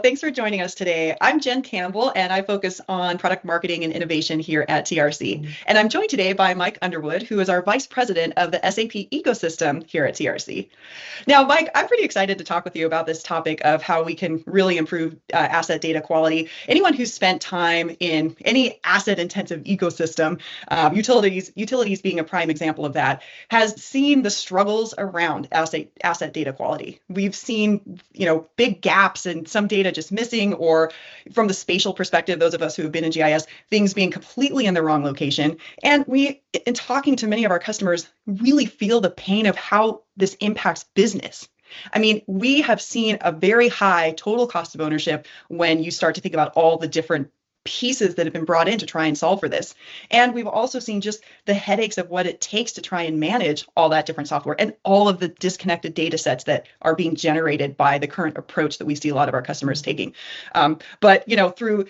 thanks for joining us today. I'm Jen Campbell, and I focus on product marketing and innovation here at TRC. And I'm joined today by Mike Underwood, who is our Vice President of the SAP Ecosystem here at TRC. Now, Mike, I'm pretty excited to talk with you about this topic of how we can really improve asset data quality. Anyone who's spent time in any asset-intensive ecosystem, utilities being a prime example of that, has seen the struggles around asset data quality. We've seen, big gaps and some data just missing, or from the spatial perspective, those of us who have been in GIS, things being completely in the wrong location. And we, in talking to many of our customers, really feel the pain of how this impacts business. I mean, we have seen a very high total cost of ownership when you start to think about all the different pieces that have been brought in to try and solve for this. And we've also seen just the headaches of what it takes to try and manage all that different software and all of the disconnected data sets that are being generated by the current approach that we see a lot of our customers taking. But through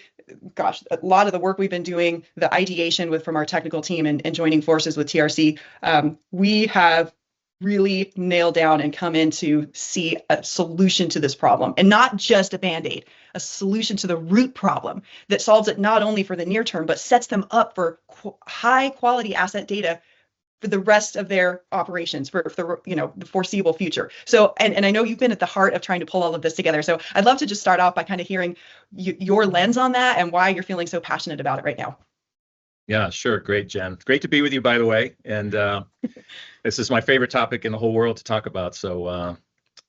a lot of the work we've been doing, the ideation from our technical team and joining forces with TRC, we have really nailed down and come in to see a solution to this problem, and not just a Band-Aid, a solution to the root problem that solves it not only for the near term, but sets them up for high quality asset data for the rest of their operations for the foreseeable future. So, and I know you've been at the heart of trying to pull all of this together. So I'd love to just start off by kind of hearing your lens on that and why you're feeling so passionate about it right now. Yeah, sure. Great, Jen. Great to be with you, by the way. And this is my favorite topic in the whole world to talk about. So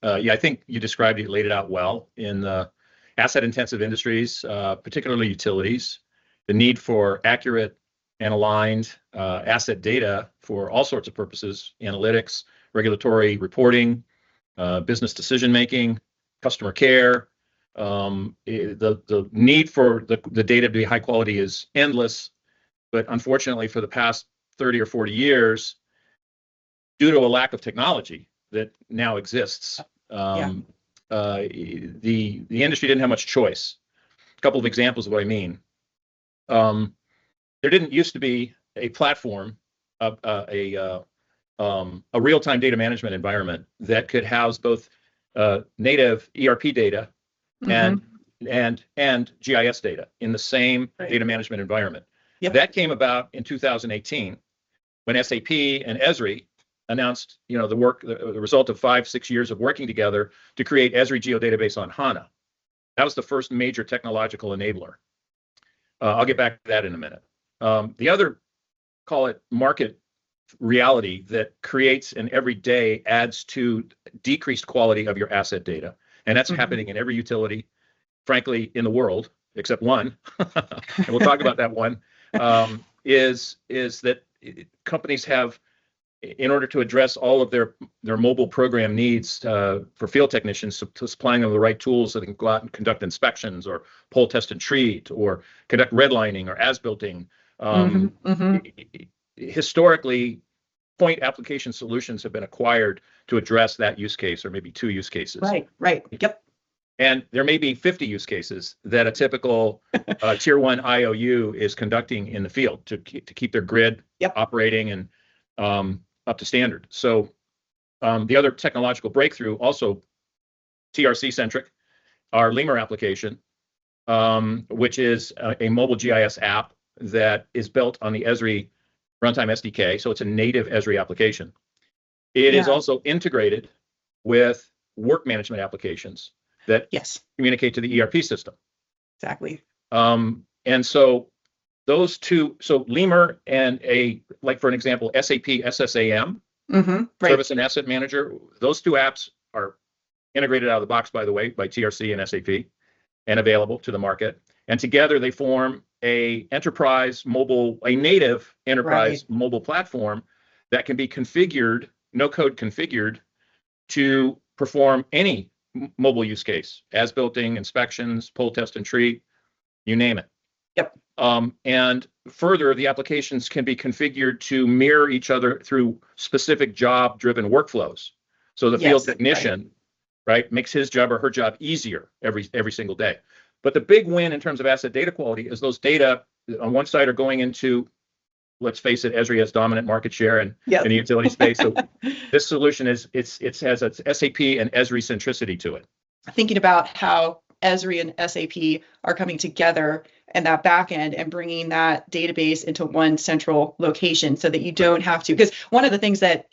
I think you described it, laid it out well. In the asset-intensive industries, particularly utilities, the need for accurate and aligned asset data for all sorts of purposes: analytics, regulatory reporting, business decision-making, customer care. The need for the data to be high quality is endless. But unfortunately, for the past 30 or 40 years, due to a lack of technology that now exists, the industry didn't have much choice. A couple of examples of what I mean. There didn't used to be a platform, a real-time data management environment that could house both native ERP data and GIS data in the same data management environment. Yep. That came about in 2018 when SAP and Esri announced, the result of 5-6 years of working together to create Esri geodatabase on HANA. That was the first major technological enabler. I'll get back to that in a minute. The other, call it market reality, that creates and every day adds to decreased quality of your asset data, and that's happening in every utility, frankly, in the world, except one, and we'll talk about that one. Is that companies have, in order to address all of their mobile program needs for field technicians, supplying them the right tools so they can go out and conduct inspections or pull, test, and treat, or conduct redlining or as-builting. Historically, point application solutions have been acquired to address that use case, or maybe 2 use cases. Right. Yep. And there may be 50 use cases that a typical tier 1 IOU is conducting in the field to keep their grid operating and up to standard. So the other technological breakthrough, also TRC-centric, our Lemur application, which is a mobile GIS app that is built on the Esri Runtime SDK. So it's a native Esri application. It is also integrated with work management applications that communicate to the ERP system. Exactly. And so those two, so Lemur and for an example, SAP SSAM, Service and Asset Manager, those 2 apps are integrated out of the box, by the way, by TRC and SAP, and available to the market. And together they form a native enterprise mobile platform that can be configured, no code configured, to perform any mobile use case: as-builting, inspections, pull, test, and treat, you name it. Yep. And further, the applications can be configured to mirror each other through specific job-driven workflows. So the field technician, makes his job or her job easier every single day. But the big win in terms of asset data quality is those data on one side are going into, let's face it, Esri has dominant market share in the utility space. So this solution has a SAP and Esri centricity to it. Thinking about how Esri and SAP are coming together and that back end and bringing that database into one central location so that you don't have to. Because one of the things that,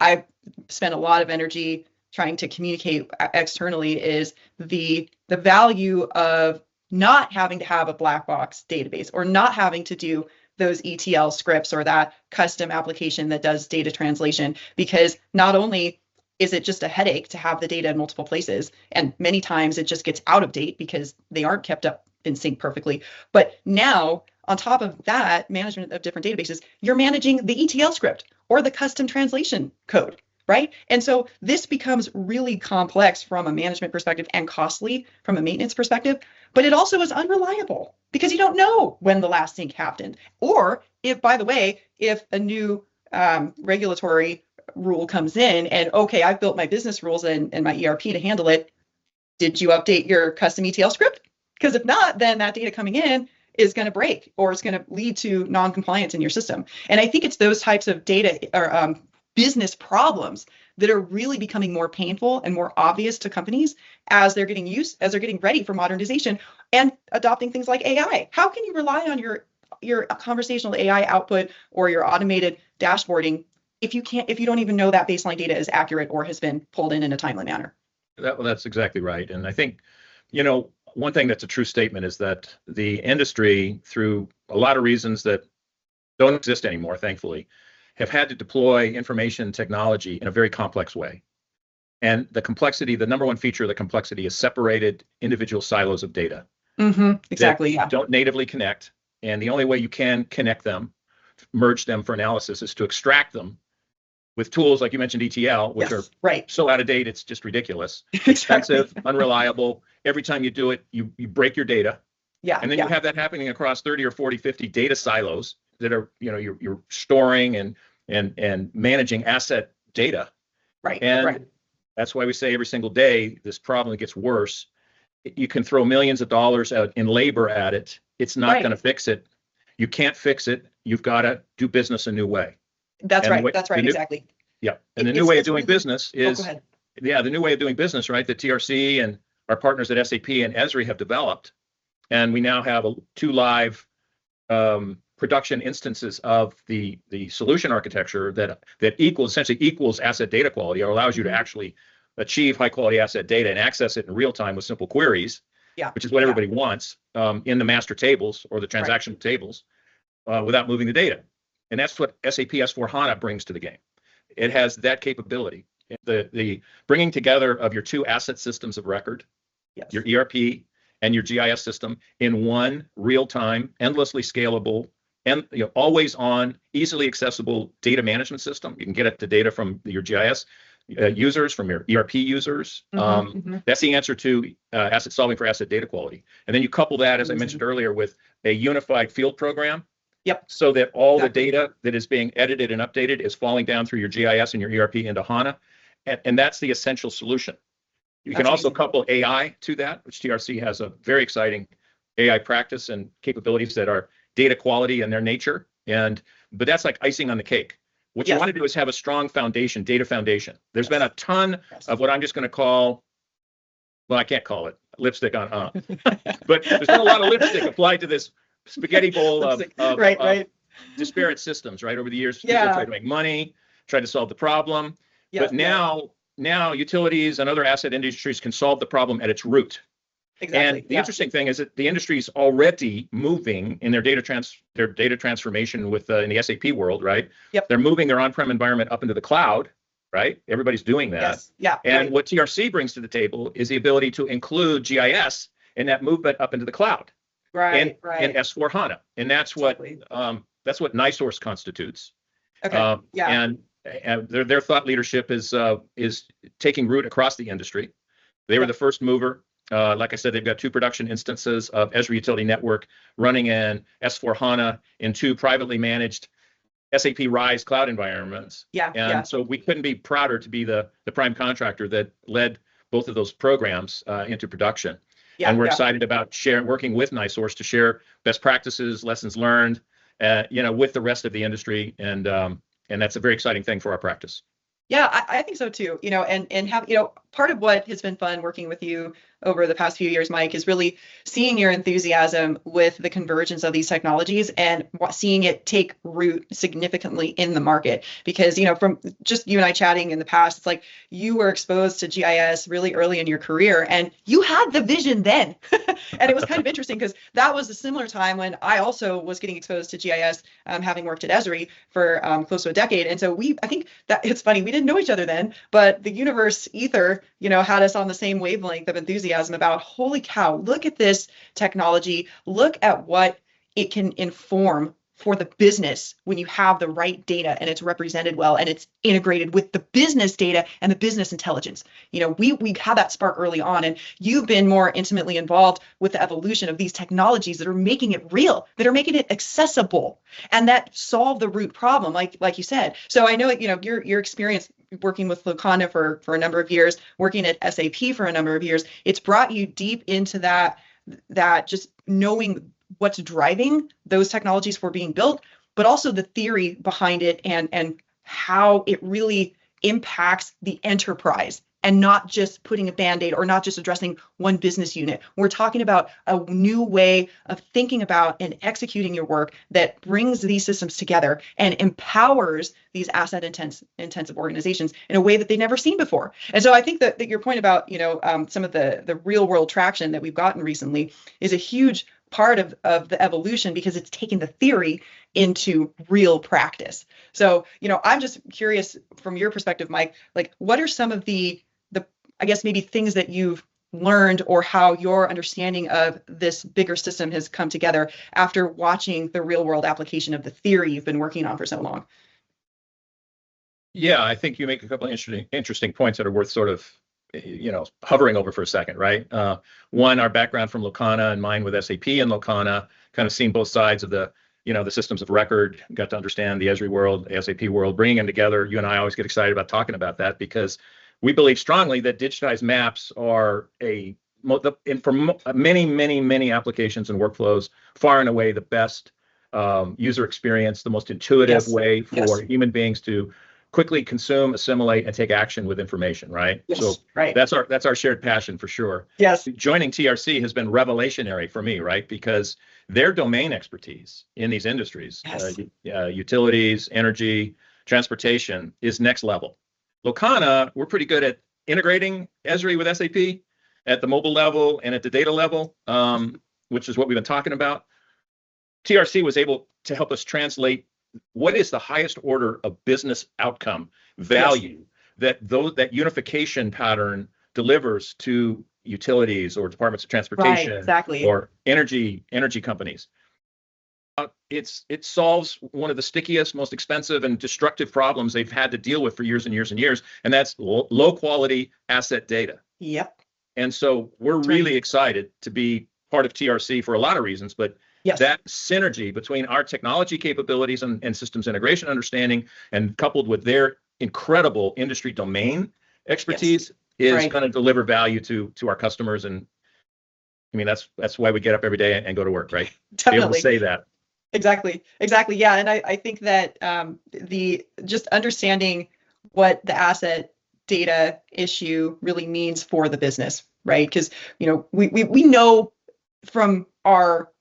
I spent a lot of energy trying to communicate externally is the value of not having to have a black box database or not having to do those ETL scripts or that custom application that does data translation, because not only is it just a headache to have the data in multiple places, and many times it just gets out of date because they aren't kept up in sync perfectly. But now, on top of that, management of different databases, you're managing the ETL script or the custom translation code, right? And so this becomes really complex from a management perspective and costly from a maintenance perspective, but it also is unreliable because you don't know when the last sync happened. Or if, by the way, if a new regulatory rule comes in and, okay, I've built my business rules and my ERP to handle it, did you update your custom ETL script? Because if not, then that data coming in is going to break or it's going to lead to non-compliance in your system. And I think it's those types of data or business problems that are really becoming more painful and more obvious to companies as they're getting ready for modernization and adopting things like AI. How can you rely on your conversational AI output or your automated dashboarding if you don't even know that baseline data is accurate or has been pulled in a timely manner? That's exactly right. And I think, one thing that's a true statement is that the industry, through a lot of reasons that don't exist anymore, thankfully, have had to deploy information technology in a very complex way. And the complexity, the number one feature of the complexity is separated individual silos of data. Exactly. Yeah. Don't natively connect. And the only way you can connect them, merge them for analysis, is to extract them with tools like you mentioned, ETL, which are so out of date, it's just ridiculous. Expensive, unreliable. Every time you do it, you break your data. Yeah. And then you have that happening across 30 or 40, 50 data silos that are, you're storing and managing asset data. Right. And that's why we say every single day, this problem gets worse. You can throw millions of dollars out in labor at it. It's not going to fix it. You can't fix it. You've got to do business a new way. That's right. Exactly. Yeah. And the new way of doing business is, go ahead. The new way of doing business, right? That TRC and our partners at SAP and Esri have developed. And we now have 2 live production instances of the solution architecture that essentially equals asset data quality, or allows you to actually achieve high quality asset data and access it in real time with simple queries, which is what everybody wants in the master tables or the transaction tables without moving the data. And that's what SAP S4 HANA brings to the game. It has that capability. The bringing together of your 2 asset systems of record, your ERP and your GIS system, in one real-time, endlessly scalable, and always on, easily accessible data management system. You can get at the data from your GIS users, from your ERP users. That's the answer to asset solving for asset data quality. And then you couple that, as I mentioned earlier, with a unified field program. So that all the data that is being edited and updated is falling down through your GIS and your ERP into HANA. And that's the essential solution. You can also couple AI to that, which TRC has a very exciting AI practice and capabilities that are data quality in their nature. But that's like icing on the cake. What you want to do is have a strong foundation, data foundation. There's been a ton of what I'm just going to call, well, I can't call it lipstick on, but there's been a lot of lipstick applied to this spaghetti bowl of disparate systems, right? Over the years, people tried to make money, tried to solve the problem. But now utilities and other asset industries can solve the problem at its root. And the interesting thing is that the industry is already moving in their data transformation with in the SAP world, right? They're moving their on-prem environment up into the cloud, right? Everybody's doing that. And what TRC brings to the table is the ability to include GIS in that movement up into the cloud. In S4 HANA, and that's what NiSource constitutes. And their thought leadership is taking root across the industry. They were the first mover. Like I said, they've got 2 production instances of Esri Utility Network running in S4 HANA in 2 privately managed SAP RISE cloud environments. So we couldn't be prouder to be the prime contractor that led both of those programs into production. And we're excited about working with NiSource to share best practices, lessons learned, with the rest of the industry, and that's a very exciting thing for our practice. Yeah, I think so too. And have part of what has been fun working with you over the past few years, Mike, is really seeing your enthusiasm with the convergence of these technologies and seeing it take root significantly in the market. Because, from just you and I chatting in the past, it's like you were exposed to GIS really early in your career and you had the vision then. And it was kind of interesting because that was a similar time when I also was getting exposed to GIS, having worked at Esri for close to a decade. And so I think that it's funny, we didn't know each other then, but the universe ether, had us on the same wavelength of enthusiasm about, holy cow, look at this technology, look at what it can inform for the business when you have the right data and it's represented well and it's integrated with the business data and the business intelligence. We had that spark early on, and you've been more intimately involved with the evolution of these technologies that are making it real, that are making it accessible, and that solve the root problem, like you said. So I know, your experience working with Locana for a number of years, working at SAP for a number of years, it's brought you deep into that just knowing what's driving those technologies for being built, but also the theory behind it and how it really impacts the enterprise, and not just putting a Band-Aid or not just addressing one business unit. We're talking about a new way of thinking about and executing your work that brings these systems together and empowers these asset-intensive organizations in a way that they've never seen before. And so I think that your point about, some of the real-world traction that we've gotten recently is a huge part of the evolution, because it's taken the theory into real practice. So, I'm just curious from your perspective, Mike, like what are some of the I guess maybe things that you've learned, or how your understanding of this bigger system has come together after watching the real world application of the theory you've been working on for so long? Yeah, I think you make a couple of interesting points that are worth sort of, hovering over for a second, right? One, our background from Locana and mine with SAP and Locana, kind of seen both sides of the systems of record, got to understand the Esri world, the SAP world, bringing them together. You and I always get excited about talking about that, because we believe strongly that digitized maps are for many applications and workflows, far and away the best user experience, the most intuitive way for human beings to quickly consume, assimilate, and take action with information, right? Yes, so right. That's our shared passion for sure. Yes. Joining TRC has been revelationary for me, right? Because their domain expertise in these industries, utilities, energy, transportation, is next level. Locana, we're pretty good at integrating Esri with SAP at the mobile level and at the data level, which is what we've been talking about. TRC was able to help us translate what is the highest order of business outcome value that unification pattern delivers to utilities or departments of transportation, or energy companies. It solves one of the stickiest, most expensive, and destructive problems they've had to deal with for years and years and years, and that's low quality asset data. Yep. And so we're really excited to be part of TRC for a lot of reasons, but that synergy between our technology capabilities and systems integration understanding, and coupled with their incredible industry domain expertise, is going to deliver value to our customers. And I mean, that's why we get up every day and go to work, right? Definitely. Be able to say that. Exactly. Yeah. And I think that the just understanding what the asset data issue really means for the business, right? Because, we know from our,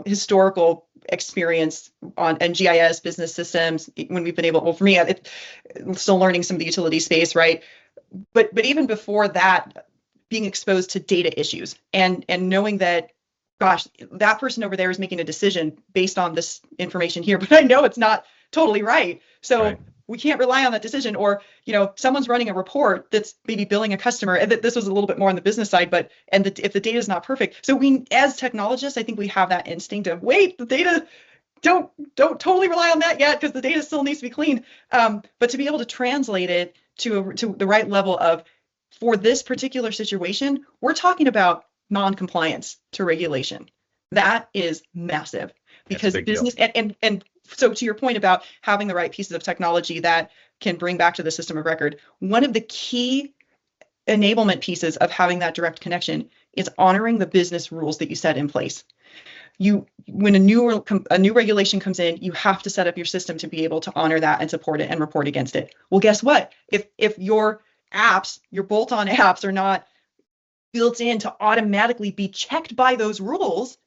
historical experience and GIS business systems, when we've been able, well, for me, I'm still learning some of the utility space, right? But even before that, being exposed to data issues and knowing that, gosh, that person over there is making a decision based on this information here, but I know it's not totally right. So we can't rely on that decision. Or, someone's running a report that's maybe billing a customer. And this was a little bit more on the business side, if the data is not perfect. So we, as technologists, I think we have that instinct of, wait, the data, don't totally rely on that yet, because the data still needs to be clean. But to be able to translate it to the right level of, for this particular situation, we're talking about non-compliance to regulation. That is massive, because business and so to your point about having the right pieces of technology that can bring back to the system of record, one of the key enablement pieces of having that direct connection is honoring the business rules that you set in place. When a new regulation comes in, you have to set up your system to be able to honor that and support it and report against it. Well, guess what? If your apps, your bolt-on apps are not built in to automatically be checked by those rules,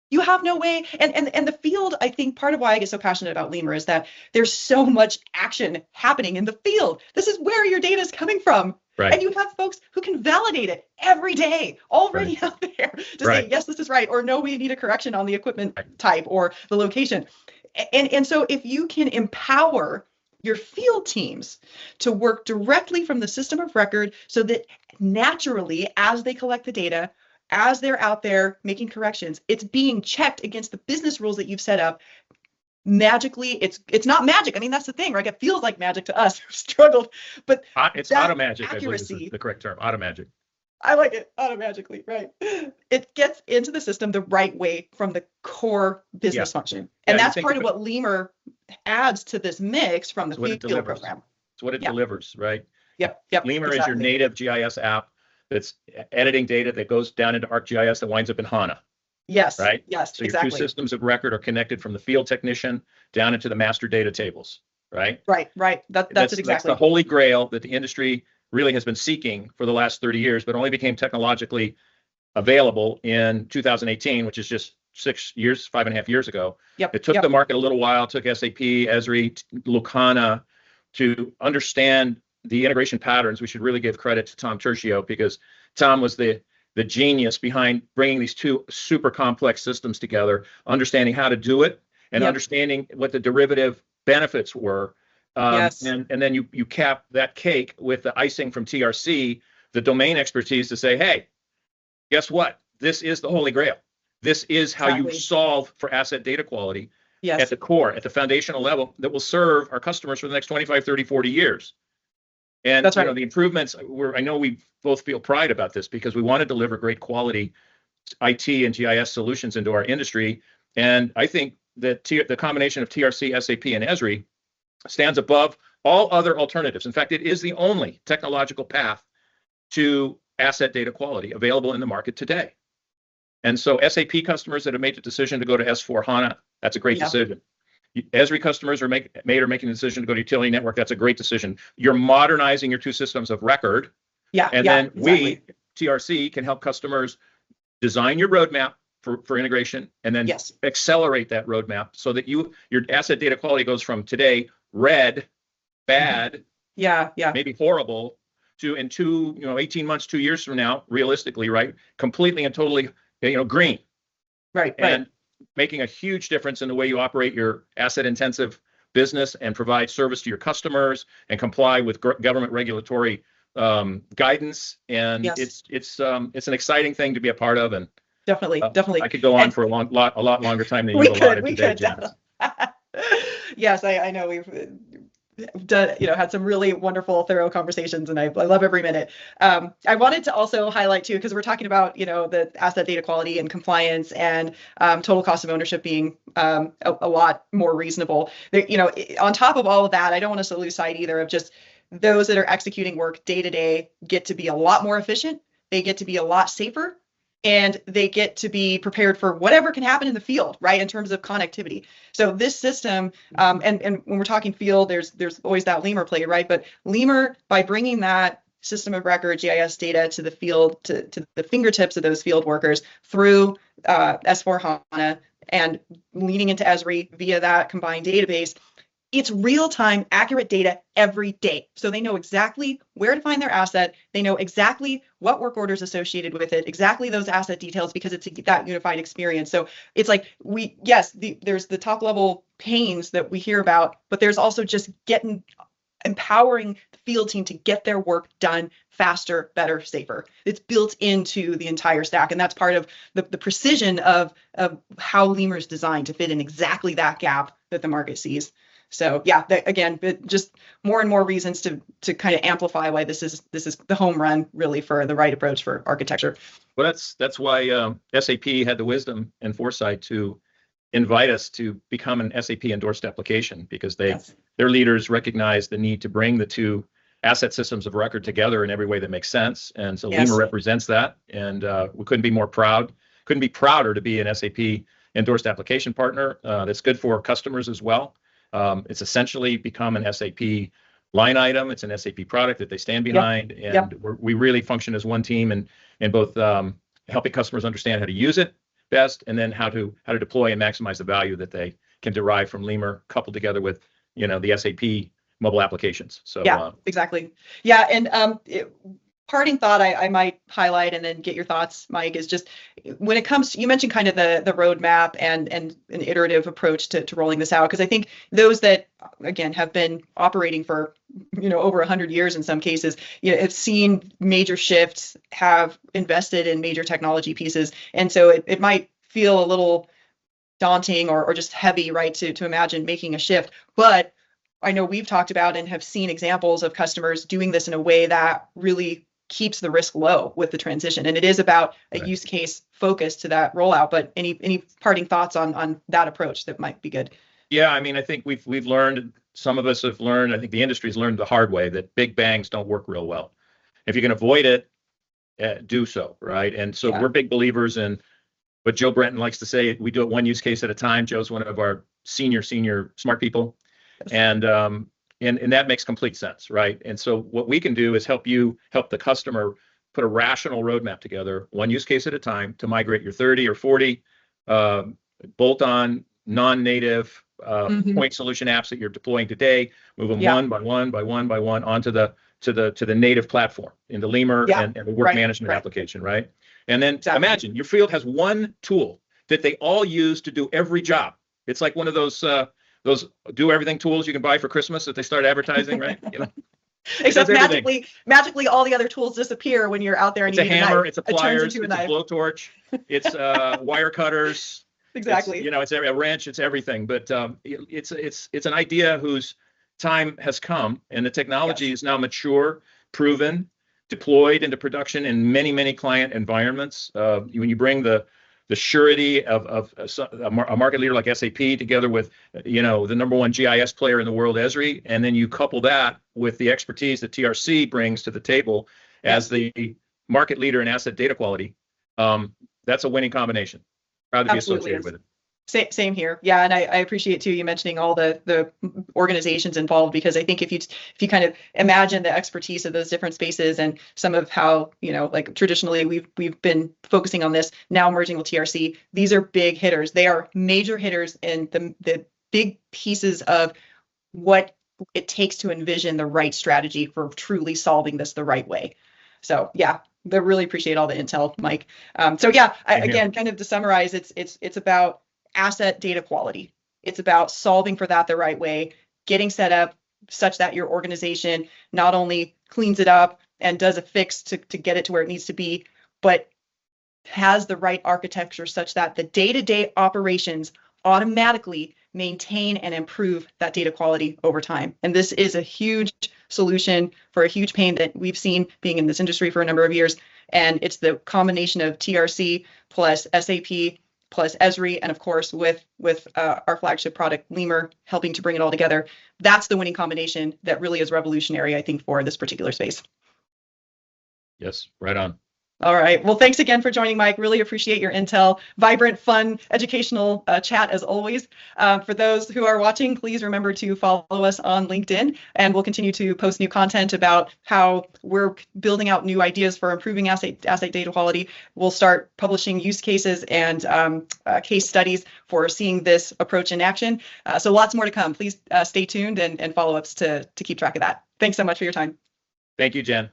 you have no way. And the field, I think part of why I get so passionate about Lemur is that there's so much action happening in the field. This is where your data is coming from. Right. And you have folks who can validate it every day already out there to say, yes, this is right, or no, we need a correction on the equipment type or the location. And so if you can empower your field teams to work directly from the system of record so that naturally, as they collect the data, as they're out there making corrections, it's being checked against the business rules that you've set up. Magically, it's not magic. I mean, that's the thing, right? It feels like magic to us who've struggled, but it's automagic. Accuracy, I believe is the correct term. Automagic. I like it. Automagically, right? It gets into the system the right way from the core business function, and that's part of what Lemur adds to this mix from the field program. It's what it delivers, right? Yep. Lemur is your native GIS app that's editing data that goes down into ArcGIS that winds up in HANA. Yes. Right? Yes, so your two systems of record are connected from the field technician down into the master data tables, right? Right. That's it exactly. That's the holy grail that the industry really has been seeking for the last 30 years, but only became technologically available in 2018, which is just 5.5 years ago. Yep. It took the market a little while. It took SAP, Esri, HANA to understand the integration patterns. We should really give credit to Tom Tercio because Tom was the genius behind bringing these two super complex systems together, understanding how to do it and understanding what the derivative benefits were. And then you cap that cake with the icing from TRC, the domain expertise to say, hey, guess what? This is the holy grail. This is how you solve for asset data quality at the core, at the foundational level that will serve our customers for the next 25, 30, 40 years. And that's right. The improvements, I know we both feel pride about this because we want to deliver great quality IT and GIS solutions into our industry. And I think that the combination of TRC, SAP, and Esri stands above all other alternatives. In fact, it is the only technological path to asset data quality available in the market today. And so SAP customers that have made the decision to go to S4 HANA, that's a great decision. Esri customers are making the decision to go to utility network. That's a great decision. You're modernizing your two systems of record. Then we, TRC, can help customers design your roadmap for integration and then accelerate that roadmap so that your asset data quality goes from today, red, bad, maybe horrible, to in 18 months, 2 years from now, realistically, right, completely and totally, green. Right. And making a huge difference in the way you operate your asset-intensive business and provide service to your customers and comply with government regulatory guidance. And it's an exciting thing to be a part of. And definitely. I could go on for a lot longer time than you allotted today, Jen. Yes, I know we've done, had some really wonderful, thorough conversations, and I love every minute. I wanted to also highlight too, because we're talking about, the asset data quality and compliance and total cost of ownership being a lot more reasonable. On top of all of that, I don't want us to lose sight either of just those that are executing work day to day get to be a lot more efficient. They get to be a lot safer. And they get to be prepared for whatever can happen in the field, right, in terms of connectivity. So this system, and when we're talking field, there's always that Lemur play, right? But Lemur, by bringing that system of record GIS data to the field, to the fingertips of those field workers through S4 HANA and leaning into Esri via that combined database, it's real-time, accurate data every day. So they know exactly where to find their asset. They know exactly what work orders associated with it, exactly those asset details, because it's that unified experience. So it's like there's the top-level pains that we hear about, but there's also just empowering the field team to get their work done faster, better, safer. It's built into the entire stack, and that's part of the precision of how Lemur is designed to fit in exactly that gap that the market sees. So again, just more and more reasons to kind of amplify why this is the home run really for the right approach for architecture. Well, that's why SAP had the wisdom and foresight to invite us to become an SAP endorsed application, because their leaders recognize the need to bring the two asset systems of record together in every way that makes sense. And so Lemur represents that, and we couldn't be prouder to be an SAP endorsed application partner. That's good for customers as well. It's essentially become an SAP line item. It's an SAP product that they stand behind, and we really function as one team and both helping customers understand how to use it best, and then how to deploy and maximize the value that they can derive from Lemur, coupled together with the SAP mobile applications. So exactly. Yeah, and parting thought I might highlight and then get your thoughts, Mike, is just when it comes to, you mentioned kind of the roadmap and an iterative approach to rolling this out, because I think those that, again, have been operating for over 100 years in some cases, have seen major shifts, have invested in major technology pieces, and so it might feel a little daunting or just heavy, right, to imagine making a shift. But I know we've talked about and have seen examples of customers doing this in a way that really keeps the risk low with the transition. And it is about a use case focus to that rollout. But any parting thoughts on that approach that might be good? Yeah, I mean, I think we've learned, some of us have learned, I think the industry's learned the hard way that big bangs don't work real well. If you can avoid it, do so, right? And so we're big believers in what Joe Brenton likes to say, we do it one use case at a time. Joe's one of our senior smart people. And that makes complete sense, right? And so what we can do is help the customer put a rational roadmap together, one use case at a time, to migrate your 30 or 40 bolt-on, non-native point solution apps that you're deploying today, move them one by one onto the native platform in the Lemur and the work management application, right? And then imagine your field has one tool that they all use to do every job. It's like one of those do everything tools you can buy for Christmas that they start advertising, right? Except magically all the other tools disappear when you're out there and it's you need a hammer, a it's a pliers, it's a blowtorch, it's wire cutters. Exactly. It's a wrench, it's everything. But it's an idea whose time has come, and the technology is now mature, proven, deployed into production in many client environments. When you bring the surety of a market leader like SAP together with the #1 GIS player in the world, Esri, and then you couple that with the expertise that TRC brings to the table as the market leader in asset data quality, that's a winning combination. Proud to be associated with it. Same here. Yeah, and I appreciate too you mentioning all the organizations involved, because I think if you kind of imagine the expertise of those different spaces and some of how like traditionally we've been focusing on this, now merging with TRC, these are big hitters. They are major hitters in the big pieces of what it takes to envision the right strategy for truly solving this the right way. So yeah, I really appreciate all the intel, Mike. Again, kind of to summarize, it's about asset data quality. It's about solving for that the right way, getting set up such that your organization not only cleans it up and does a fix to get it to where it needs to be, but has the right architecture such that the day-to-day operations automatically maintain and improve that data quality over time. And this is a huge solution for a huge pain that we've seen being in this industry for a number of years. And it's the combination of TRC plus SAP plus Esri, and of course with our flagship product Lemur helping to bring it all together. That's the winning combination that really is revolutionary, I think, for this particular space. Yes, right on. All right. Well, thanks again for joining, Mike. Really appreciate your intel. Vibrant, fun, educational chat as always. For those who are watching, please remember to follow us on LinkedIn, and we'll continue to post new content about how we're building out new ideas for improving asset data quality. We'll start publishing use cases and case studies for seeing this approach in action. So lots more to come. Please stay tuned and follow us to keep track of that. Thanks so much for your time. Thank you, Jen.